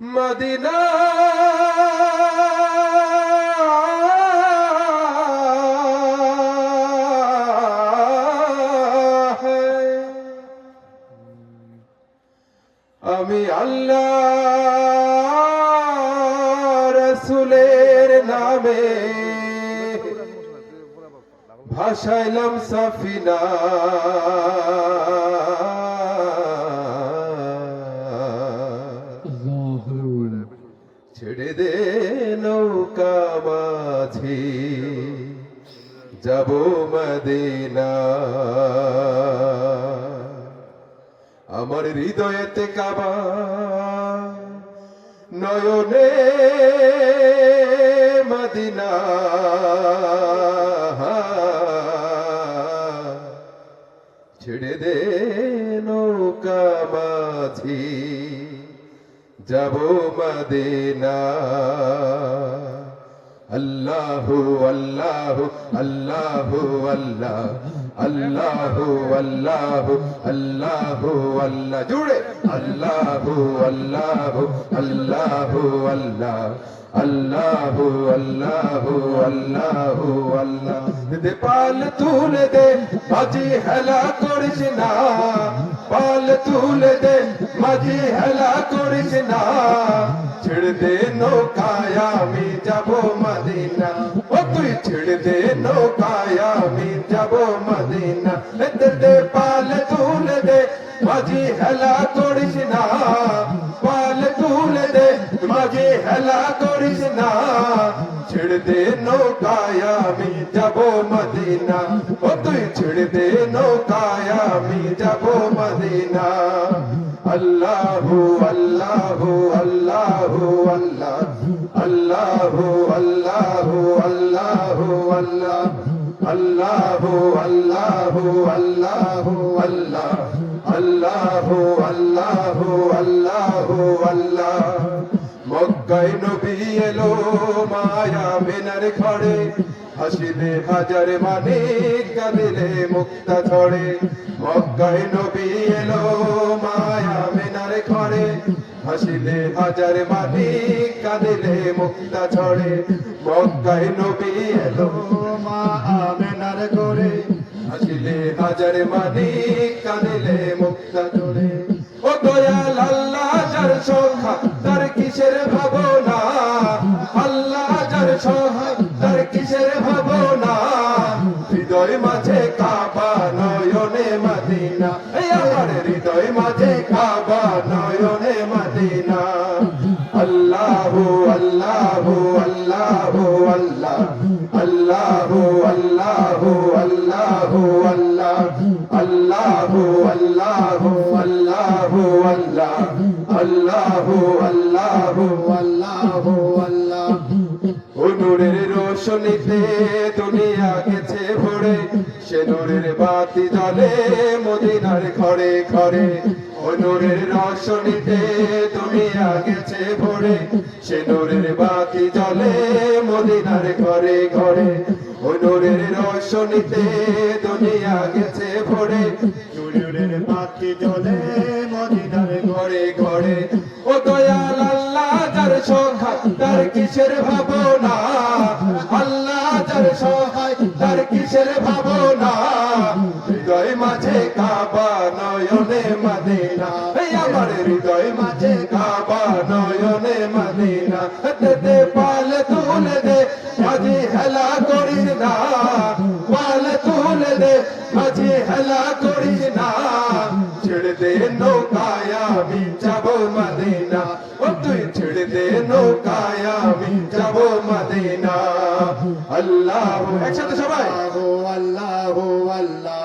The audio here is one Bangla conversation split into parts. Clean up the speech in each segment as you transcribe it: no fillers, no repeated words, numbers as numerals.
मदीना है আমি আল্লাহ রাসূলের নামে ভাসাইলাম সাফিনা ছেড়ে দে নৌকা মাঝি যাব মদিনা আমার হৃদয়েতে কাবা নয়নে মদিনা ছেড়ে দে নৌকা মাঝি যাব মদিনা আল্লাহু আল্লাহু আল্লাহু আল্লাহ আল্লাহু আল্লাহু আল্লাহু আল্লাহ জুড়ে আল্লাহু আল্লাহু আল্লাহু আল্লাহ আল্লাহু আল্লাহু আল্লাহু আল্লাহ দে পাল তুলে দে মাঝি হেলা করিস না পাল তুলে দে মাঝি হেলা করিস না ছেড়ে দে নৌকায় আমি যাব মদিনা ও তুই ছেড়ে দে নৌকায় আমি যাব মদিনা দে পাল তুলে দে মাঝি হেলা করিস না পাল তুলে দে মাঝি হেলা করিস না ছেড়ে দে নৌকায় আমি যাব মদিনা ও তুই ছেড়ে দে নৌকায় আমি যাব মদিনা আল্লাহু আল্লাহু আল্লাহু আল্লাহ আল্লাহু আল্লাহু আল্লাহু আল্লাহ আল্লাহু আল্লাহু আল্লাহু আল্লাহ আল্লাহু আল্লাহু আল্লাহু আল্লাহ মক্কায় নবী এলো মায়া মিনার ঘরে হাসিলে হাজার মানিক কাঁদিলে মুক্তা ঝরে মক্কায় নবী এলো মায়া মিনার ঘরে হাসিলে হাজার মানিক কাঁদিলে মুক্তা ঝরে মক্কায় নবী এলো মা আমেনার ঘরে হাসিলে হাজার মানিক কাঁদিলে মুক্তা ঝরে ও দয়াল আল্লাহ যার সংখ্যা তার কিসের ভাবনা আল্লাহ যার সংখ্যা তার কিসের ভাবনা হৃদয় মাঝে কাবা নয়নে মদিনা এই আমার হৃদয় মাঝে কাবা নয়নে মদিনা আল্লাহু আল্লাহু আল্লাহু আল্লাহ আল্লাহু আল্লাহু আল্লাহু আল্লাহ আল্লাহু আল্লাহু আল্লাহু আল্লাহ আল্লাহু আল্লাহু আল্লাহু আল্লাহ ও নূরের রোশনীতে দুনিয়া গেছে ভরে সে নূরের বাতি জ্বলে মদিনার ঘরে ঘরে ও নূরের রোশনীতে দুনিয়া গেছে ভরে সে নূরের বাতি জ্বলে মদিনার ঘরে ঘরে ও নূরের রোশনীতে দুনিয়া গেছে ভরে নূরের বাতি জ্বলে মদিনার ঘরে ঘরে ও দয়াল আল্লাহ যার সংখ্যা তার কিসের ভাবনা আল্লাহ যার সহায় তার কিসের ভাবনা হৃদয় মাঝে কাবা নয়নে মদিনা এই আমার হৃদয় মাঝে কাবা নয়নে মদিনা দে পাল তুলে দে মাঝি হেলা করিস না পাল তুলে দে মাঝি হেলা করিস না ছেড়ে দে নৌকায় আমি যাব মদিনা ও তুই ছেড়ে দে নৌকায় আমি যাব মদিনা আল্লাহু একসাথে সবাই আল্লাহু আল্লাহ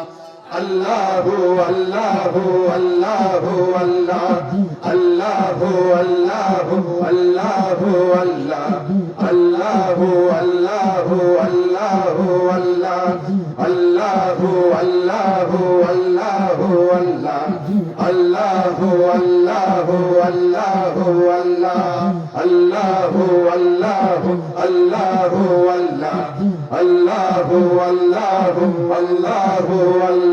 আল্লাহু আল্লাহু আল্লাহু আল্লাহ আল্লাহু আল্লাহু আল্লাহু আল্লাহ আল্লাহু আল্লাহু আল্লাহু আল্লাহ আল্লাহু আল্লাহু আল্লাহু আল্লাহ আল্লাহু আল্লাহু আল্লাহু আল্লাহ আল্লাহু আল্লাহু আল্লাহু আল্লাহ আল্লাহু আল্লাহু আল্লাহু আল্লাহ